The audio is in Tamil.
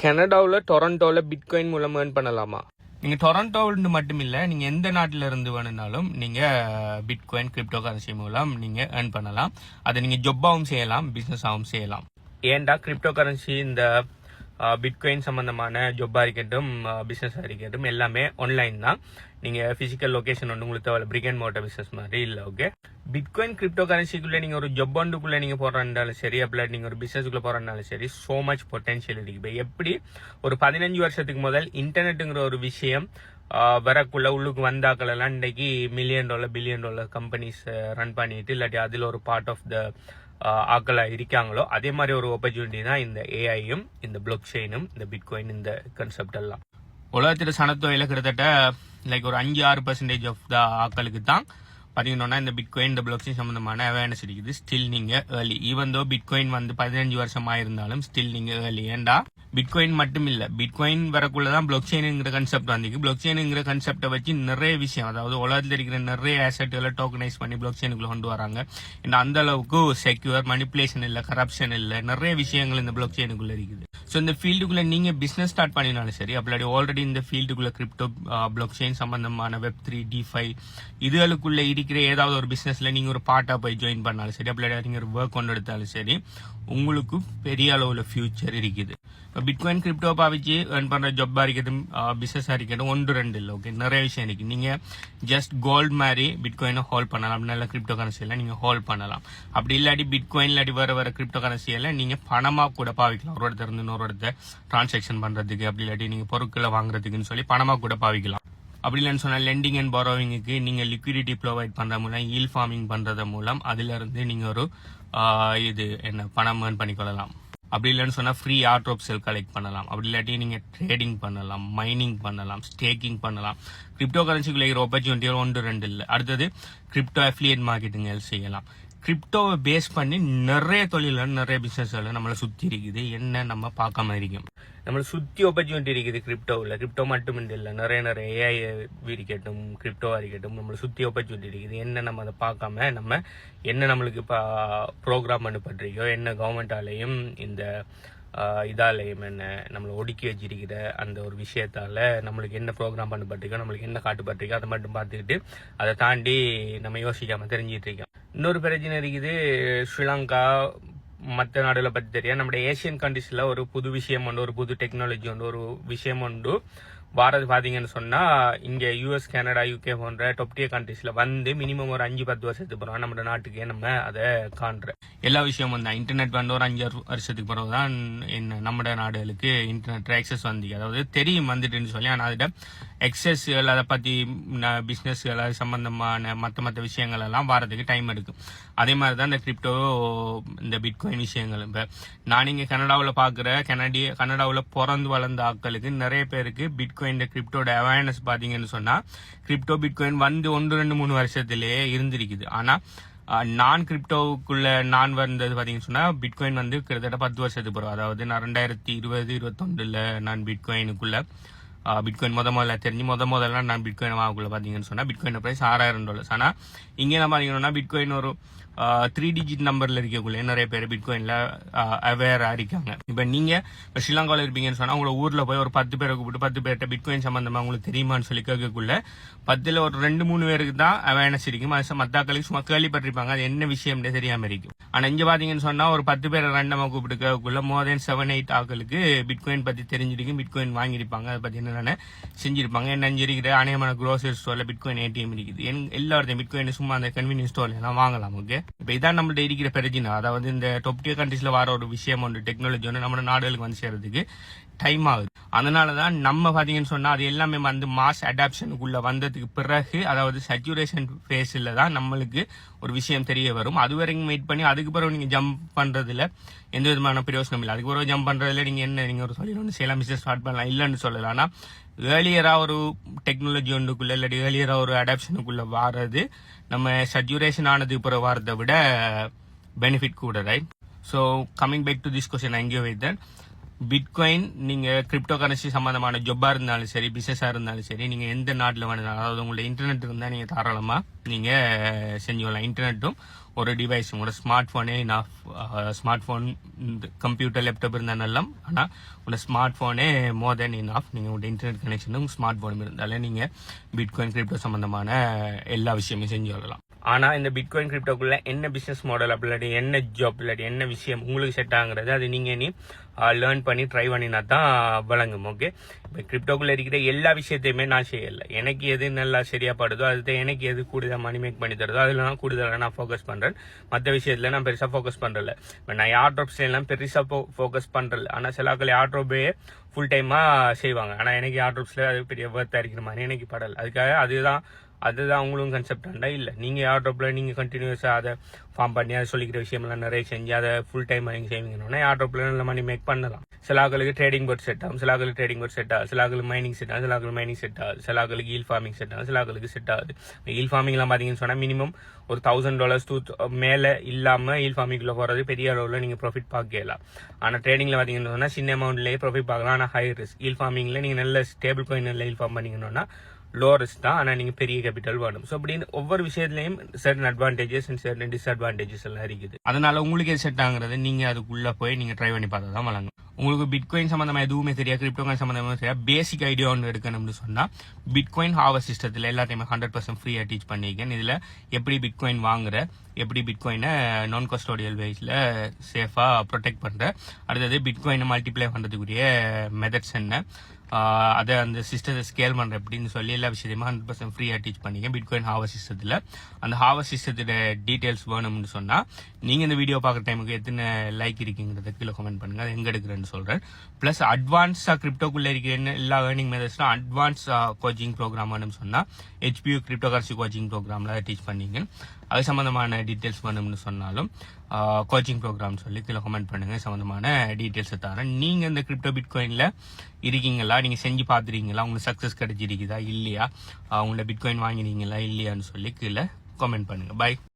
கனடாவில் டொரண்டோவில் பிட்காயின் மூலம் ஏர்ன் பண்ணலாமா? நீங்கள் டொரண்டோவில் மட்டும் இல்லை, நீங்கள் எந்த நாட்டில் இருந்து வேணும்னாலும் நீங்கள் பிட்காயின் கிரிப்டோ கரன்சி மூலம் நீங்கள் ஏர்ன் பண்ணலாம். அதை நீங்கள் ஜொப்பாகவும் செய்யலாம், பிஸ்னஸாகவும் செய்யலாம். ஏன்டா கிரிப்டோ கரன்சி இந்த பிட்காயின் சம்பந்தமான ஜொப்பாக இருக்கட்டும், பிஸ்னஸாக இருக்கட்டும், எல்லாமே ஆன்லைன் தான். நீங்கள் ஃபிசிக்கல் லொக்கேஷன் ஒன்று உங்களுக்கு தேவை, பிரிக் அண்ட் மோட்டர் பிஸ்னஸ் மாதிரி இல்லை. ஓகே, பிட்காயின் கிரிப்டோ கரன்சிக்குள்ளே நீங்கள் ஒரு ஜொப் ஒன்றுக்குள்ளே நீங்கள் போடுறதுனாலும் சரி, அப்படி நீங்கள் ஒரு பிஸ்னஸுக்குள்ளே போடுறதுனாலும் சரி, ஸோ மச் பொட்டன்ஷியல் இருக்குது. எப்படி ஒரு 15 வருஷத்துக்கு முதல் இன்டர்நெட்டுங்கிற ஒரு விஷயம் வரக்குள்ள உள்ளுக்கு வந்தாக்களெல்லாம் இன்றைக்கி $1 million $1 billion கம்பெனிஸ் ரன் பண்ணிட்டு, இல்லாட்டி அதில் ஒரு பார்ட் ஆஃப் த ஆக்களாக இருக்காங்களோ, அதே மாதிரி ஒரு ஆப்பர்ச்சுனிட்டி தான் இந்த ஏஐயும், இந்த பிளாக் செயினும், இந்த பிட்காயின், இந்த கான்செப்ட் எல்லாம். உலகத்தில் சனத்தொகையில் கிட்டத்தட்ட லைக் ஒரு 5-6% ஆஃப் த ஆக்களுக்கு தான் பார்த்தீங்கன்னா இந்த பிட்காயின், இந்த பிளாக் செயின் சம்பந்தமான அவேர்னஸ் இருக்குது. ஸ்டில் நீங்கள் ஏர்லி, ஈவன் தோ பிட்காயின் 15 வருஷமாக இருந்தாலும் ஸ்டில் நீங்கள் ஏர்லி. ஏண்டா பிட்காயின் மட்டும் இல்லை, பிட்காயின் வரக்குள்ளதான் பிளாக் செயினுங்கிற கான்செப்ட் வந்திருக்கு. பிளாக் செயினுங்கிற கான்செப்டை வச்சு நிறைய விஷயம், அதாவது உலகத்தில் இருக்கிற நிறைய ஆசெட்டுகளை டோக்கனைஸ் பண்ணி பிளாக் செயினுக்குள்ள கொண்டு வராங்க. அந்த அளவுக்கு செக்யூர், மனிப்புலேஷன் இல்லை, கரப்ஷன் இல்லை, நிறைய விஷயங்கள் இந்த பிளாக் செயினுக்குள்ள இருக்குது. ஸோ இந்த ஃபீல்டுக்குள்ள நீங்கள் பிஸ்னஸ் ஸ்டார்ட் பண்ணினாலும் சரி, அப்படி ஆல்ரெடி இந்த ஃபீல்டுக்குள்ள கிரிப்டோ, பிளாக் செயின் சம்பந்தமான Web3, DeFi இதுகளுக்குள்ள இருக்கிற ஏதாவது ஒரு பிஸ்னஸ்ல நீங்கள் ஒரு பார்ட்டாக போய் ஜாயின் பண்ணாலும் சரி, அப்படி நீங்கள் ஒரு ஒர்க் கொண்டு எடுத்தாலும் சரி, உங்களுக்கு பெரிய அளவில் ஃபியூச்சர் இருக்குது. இப்போ பிட்காயின் கிரிப்டோ பாவிச்சு ஏர்ன் பண்ணுற ஜாப்பாக இருக்கட்டும், பிஸ்னஸாக இருக்கட்டும், 1-2 இல்லை. ஓகே, நிறைய விஷயம் இருக்குது. நீங்கள் ஜஸ்ட் கோல்டு மாதிரி பிட்காயினை ஹோல்ட் பண்ணலாம், நல்ல கிரிப்டோ கரன்சியெல்லாம் நீங்கள் ஹோல்ட் பண்ணலாம். அப்படி இல்லாட்டி பிட்காயின் இல்லாட்டி வர கிரிப்டோ கரன்சியெல்லாம் நீங்கள் பணமாக கூட பாவிக்கலாம். ஒரு இடத்துல இருந்து இன்னொரு இடத்த டிரான்சாக்ஷன் பண்ணுறதுக்கு, அப்படி இல்லாட்டி நீங்கள் பொருட்களை வாங்குறதுக்குன்னு சொல்லி பணமாக கூட பாவிக்கலாம். அப்படி இல்லைன்னு சொன்னால் லெண்டிங் அண்ட் பாரோவிங்குக்கு நீங்கள் லிக்விடிட்டி ப்ரொவைட் பண்ணுற மூலம், ஈல் ஃபார்மிங் பண்ணுறது மூலம் அதிலிருந்து நீங்கள் ஒரு பணம் ஏர்ன் பண்ணிக்கொள்ளலாம். அப்படி இல்லைன்னு சொன்னால் ஃப்ரீ ஆர்ட்ரோப் செல் கலெக்ட் பண்ணலாம். அப்படி இல்லாட்டி நீங்கள் ட்ரேடிங் பண்ணலாம், மைனிங் பண்ணலாம், ஸ்டேக்கிங் பண்ணலாம். கிரிப்டோ கரன்சிக்குள்ள இருக்கிற ஆப்பர்ச்சுனிட்டிகள் 1-2 இல்லை. அடுத்தது கிரிப்டோ அஃபிலியேட் மார்க்கெட்டிங் செய்யலாம். கிரிப்டோவை பேஸ் பண்ணி நிறைய தொழில்கள், நிறைய பிஸ்னஸ்கள் நம்மளை சுற்றி இருக்குது. என்ன நம்ம பார்க்காம இருக்கோம், நம்மளை சுற்றி ஆப்பர்ச்சுனிட்டி இருக்குது கிரிப்டோவில். கிரிப்டோ மட்டும் இல்லை, நிறைய ஏஐ இருக்கட்டும், கிரிப்டோவாக இருக்கட்டும், நம்மளை சுற்றி ஆப்பர்ச்சுனிட்டி இருக்குது. என்ன நம்ம அதை பார்க்காம நம்ம என்ன நம்மளுக்கு இப்போ ப்ரோக்ராம் பண்ணப்பட்டிருக்கோ, என்ன கவர்மெண்டாலேயும் இந்த இதாலேயும் என்ன நம்மளை ஒடுக்கி வச்சிருக்கிற அந்த ஒரு விஷயத்தால் நம்மளுக்கு என்ன ப்ரோக்ராம் பண்ணப்பட்டிருக்கோ, நம்மளுக்கு என்ன காட்டுப்பட்டிருக்கோ அதை மட்டும் பார்த்துக்கிட்டு அதை தாண்டி நம்ம யோசிக்காமல் தெரிஞ்சிட்டு இருக்கோம். இன்னொரு பிரச்சனை இருக்குது, ஸ்ரீலங்கா மற்ற நாடுகளை பற்றி தெரியாது. நம்முடைய ஏசியன் கண்ட்ரிஸில் ஒரு புது விஷயம் உண்டு, ஒரு புது டெக்னாலஜி உண்டு, ஒரு விஷயம் உண்டு. பாரத் பார்த்தீங்கன்னு சொன்னால் இங்கே US, கனடா, UK போன்ற டாப் டியர் கண்ட்ரீஸில் வந்து மினிமம் ஒரு 5-10 வருஷத்துக்கு பிறகு நம்ம நாட்டுக்கே நம்ம அதை காண்ற எல்லா விஷயமும் தான். இன்டர்நெட் வந்து ஒரு 5 வருஷத்துக்கு பிறகு தான் நம்ம நாடுகளுக்கு இன்டர்நெட் ஆக்சஸ் வந்து, அதாவது தெரியும் வந்துட்டுன்னு சொல்லி, ஆனால் அதில் எக்ஸஸ்கள், அதை பற்றி பிஸ்னஸ்கள், அது சம்பந்தமான மற்ற விஷயங்கள் எல்லாம் வாரத்துக்கு டைம் எடுக்கும். அதே மாதிரி தான் இந்த கிரிப்டோ, இந்த பிட்காயின் விஷயங்கள். இப்போ நான் இங்கே கனடாவில் பார்க்குற கனடாவில் பிறந்து வளர்ந்த ஆட்களுக்கு நிறைய பேருக்கு பிட்காயின், கிரிப்டோட அவேர்னஸ் பார்த்தீங்கன்னு சொன்னால், கிரிப்டோ பிட்காயின் வந்து 1-2-3 வருஷத்துலேயே இருந்திருக்குது. ஆனால் நான் கிரிப்டோவுக்குள்ள நான் வந்தது பார்த்தீங்கன்னு சொன்னால், பிட்காயின் வந்து கிட்டத்தட்ட 10 வருஷத்துக்கு பிறகு, அதாவது நான் 2020-21 நான் பிட்காயினுக்குள்ள பிட்காயின் முதல்ல தெரிஞ்சு முதல்ல நான் பிட்காயின் வாங்கக்குள்ள பார்த்தீங்கன்னு சொன்னால் பிட்காயின் ப்ரைஸ் $6000. ஆனால் இங்கே நம்ம பார்த்தீங்கன்னா பிட்காயின் ஒரு 3 டிஜிட் நம்பரில் இருக்கக்குள்ளே நிறைய பேர் பிட்காயினில் அவேராக இருக்காங்க. இப்போ நீங்கள் இப்போ ஸ்ரீலங்காவில் இருப்பீங்கன்னு சொன்னால் உங்களை ஊரில் போய் ஒரு 10 பேரை கூப்பிட்டு 10 பேர்கிட்ட பிட்காயின் சம்பந்தமாக உங்களுக்கு தெரியுமான்னு சொல்லி கேட்கக்குள்ள 10ல் ஒரு 2-3 பேருக்கு தான் அவேர்னஸ் இருக்கும். அது மற்றாக்களுக்கு சும்மா கேள்விப்பட்டிருப்பாங்க, அது என்ன விஷயம்னே தெரியாமல் இருக்கும். ஆனால் இங்கே பார்த்தீங்கன்னு சொன்னால் ஒரு 10 பேரை ரெண்டமாக கூப்பிட்டு கேட்கக்குள்ள more than 7-8 ஆக்களுக்கு பிட்காயின் பற்றி தெரிஞ்சிருக்கும், பிட்காயின் வாங்கியிருப்பாங்க, அதை பற்றி என்னென்ன செஞ்சிருப்பாங்க. என்ன இருக்கிற அநேகமான க்ரோசரி ஸ்டோரில் பிட்காயின் ATM இருக்குது. எல்லாத்தையும் பிட்காயின் சும்மா அந்த கன்வீனியன்ஸ் ஸ்டோர்ல எல்லாம் வாங்கலாம். ஓகே, இப்போ இதான் நம்மள்ட்ட இருக்கிற பிரச்சனை. அதாவது இந்த டாப் டியர் கண்ட்ரீஸ்ல வர ஒரு விஷயம் ஒன்று, டெக்னாலஜி ஒன்று நம்ம நாடுகளுக்கு வந்து சேர்றதுக்கு டைம் ஆகுது. அதனால தான் நம்ம பார்த்தீங்கன்னு சொன்னால் அது எல்லாமே வந்து மாஸ் அடாப்ஷனுக்குள்ள வந்ததுக்கு பிறகு, அதாவது சேச்சுரேஷன் ஃபேஸில் தான் நம்மளுக்கு ஒரு விஷயம் தெரிய வரும். அது வரைக்கும் வெயிட் பண்ணி அதுக்கு பிறகு நீங்கள் ஜம்ப் பண்ணுறதுல எந்த விதமான பிரயோசனம் இல்லை. அதுக்கு பிறகு ஜம்ப் பண்ணுறதுல நீங்கள் ஒரு சொல்லி ஒன்று சேலம் பிஸ்னஸ் ஸ்டார்ட் பண்ணலாம், இல்லைன்னு சொல்லலாம். ஆனால் ஏர்லியராக ஒரு டெக்னாலஜி ஒன்றுக்குள்ளே இல்லாட்டி ஏர்லியராக ஒரு அடாப்ஷனுக்குள்ளே வர்றது நம்ம சேச்சுரேஷன் ஆனதுக்கு பிறகு வரதை விட பெனிஃபிட் கூட, right? So coming back to this question, I give it that bitcoin நீங்க கிரிப்டோ கரன்சி சம்பந்தமான ஜொப்பா இருந்தாலும் சரி, பிசினஸா இருந்தாலும் சரி, நீங்க எந்த நாட்டில் வேணுனாலும், அதாவது உங்களோட இன்டர்நெட் இருந்தா நீங்க தாராளமா நீங்க செஞ்சுக்கலாம். இன்டர்நெட்டும் ஒரு டிவைஸ், உங்களோட ஸ்மார்ட் போனே, ஸ்மார்ட் போன், கம்ப்யூட்டர், லேப்டாப் இருந்தா நல்லா. ஆனா உங்களோட ஸ்மார்ட் போனே மோர் தென் இனஃப். நீங்க உங்களோட இன்டர்நெட் கனெக்ஷனும் ஸ்மார்ட் போனும் இருந்தாலே நீங்க பிட்காயின் கிரிப்டோ சம்பந்தமான எல்லா விஷயமும் செஞ்சு கொள்ளலாம். ஆனா இந்த பிட்காயின் கிரிப்டோக்குள்ள என்ன பிசினஸ் மாடல், அப்படி என்ன ஜாப், இல்லாட்டி என்ன விஷயம் உங்களுக்கு செட் ஆகுறது, அது நீங்க நீ லேர்ன் பண்ணி ட்ரை பண்ணினா தான் வழங்கும். ஓகே, இப்போ கிரிப்டோக்குள்ள இருக்கிற எல்லா விஷயத்தையுமே நான் செய்யல. எனக்கு எது நல்லா சரியா படுதோ, அது எனக்கு எது கூடுதல் மணி மேக் பண்ணி தருதோ அதுல நான் கூடுதலாக நான் ஃபோக்கஸ் பண்றேன். மற்ற விஷயத்துல நான் பெருசா ஃபோக்கஸ் பண்றல. இப்போ நான் ஏர் ட்ராப்ஸ்ல எல்லாம் பெருசா ஃபோக்கஸ் பண்றல. ஆனா சிலாக்கள் ஏர் ட்ராப்பே ஃபுல் டைமா செய்வாங்க. ஆனா எனக்கு ஏர் ட்ராப்ஸ்ல அது பெரிய ஒர்த்தா இருக்கிற மாதிரி எனக்கு படல. அதுக்காக அதுதான் உங்களும் கன்செப்டாண்டா இல்லை. நீங்கள் ஏர்ட்ராப்பில் நீங்கள் கண்டினியூஸாக அதை ஃபார்ம் பண்ணி அதை சொல்லிக்கிற விஷயம்லாம் நிறைய செஞ்சு அதை ஃபுல் டைம் நீங்கள் செய்வீங்கன்னா ஏர்ட்ராப்பில் நல்ல மணி மேக் பண்ணலாம். சில ஆக்களுக்கு ட்ரேடிங் போர்ட் செட் ஆகும், சில ஆக்களுக்கு ட்ரேடிங் போர்ட் செட் ஆகும், சில ஆக்களுக்கு மைனிங் செட் ஆகும், சில ஆக்களுக்கு மைனிங் செட் ஆகுது, சில ஆக்களுக்கு ஈல் ஃபார்மிங் செட் ஆகும், சில ஆக்களுக்கு செட் ஆகுது. ஈல் ஃபார்மிங்லாம் பார்த்தீங்கன்னு சொன்னால் மினிமம் ஒரு $1000 மேலே இல்லாமல் ஈல் ஃபார்மிங்குள்ள போகிறது பெரிய அளவில் நீங்கள் ப்ராஃபிட் பார்க்கலாம். ஆனால் ட்ரேடிங்கில் பார்த்தீங்கன்னு சொன்னால் சின்ன அமௌண்ட்லேயே ப்ராஃபிட் பார்க்கலாம். ஆனால் ஹை ரிஸ்க். ஈல் ஃபார்மிங்கில் நீங்கள் நல்ல ஸ்டேபிள் காயின் நல்ல ஈல் ஃபார்ம் பண்ணிங்கன்னா லோ ரிஸ்க் தான். ஆனால் நீங்கள் பெரிய கேபிட்டல் வேணும். ஸோ அப்படின்னு ஒவ்வொரு விஷயத்துலையும் certain advantages and certain disadvantages எல்லாம் இருக்குது. அதனால உங்களுக்கு எது செட் ஆகுறது நீங்கள் அதுக்குள்ளே போய் நீங்கள் ட்ரை பண்ணி பார்த்தா தான் வழங்கும். உங்களுக்கு பிட்காயின் சம்பந்தமா எதுவுமே தெரியாது, கிரிப்டோ காயின் சம்பந்தமா தெரியாது, பேசிக் ஐடியா ஒன்று எடுக்கணும்னு சொன்னா பிட்காயின் ஹார்வெஸ்ட் சிஸ்டத்தில் எல்லாத்தையுமே 100% ஃப்ரீயா டீச் பண்ணியிருக்கேன். இதுல எப்படி பிட்காயின் வாங்குற, எப்படி பிட்காயினை நான் கஸ்டோடியல் வேஸ்ல சேஃபா ப்ரொடெக்ட் பண்ற, அடுத்தது பிட்காயினை மல்டிப்ளை பண்றதுக்குரிய மெத்தட்ஸ் என்ன, அதை அந்த சிஸ்டத்தை ஸ்கேல் பண்ற எப்படின்னு சொல்லி எல்லா விஷயத்தையுமே 100% ஃப்ரீயா டீச் பண்ணிக்கேன் பிட்காயின் ஹார்வெஸ்ட் சிஸ்டத்தில். அந்த ஹார்வெஸ்ட் சிஸ்டத்தோட டீடைல்ஸ் வேணும்னு சொன்னா நீங்க இந்த வீடியோ பார்க்குற டைமுக்கு எத்தனை லைக் இருக்கீங்கிறத கீழே கமெண்ட் பண்ணுங்க. அது எங்க எடுக்கிறேன்னு சொல்றேன். பிளஸ் அட்வான்ஸா கிரிப்டோக்குள்ள இருக்கிற எல்லா ஏர்னிங் மெத்தட்ஸ்னா அட்வான்ஸ் கோச்சிங் ப்ரோக்ராம் வேணும்னு சொன்னா HPU கிரிப்டோ கரன்சி கோச்சிங் ப்ரோக்ராம்ல டீச் பண்ணீங்க. அது சம்பந்தமான டீடைல்ஸ் வேணும்னு சொன்னாலும் கோச்சிங் ப்ரோக்ராம் சொல்லி கீழே கமெண்ட் பண்ணுங்க. சம்பந்தமான டீடைல்ஸ் தரேன். நீங்க இந்த கிரிப்டோ பிட்காயின்ல இருக்கீங்களா, நீங்க செஞ்சு பாத்துறீங்களா, உங்களுக்கு சக்சஸ் கிடைச்சிருக்குதா இல்லையா, உங்களோட பிட்காயின் வாங்கினீங்களா இல்லையான்னு சொல்லி கீழே கமெண்ட் பண்ணுங்க. பை.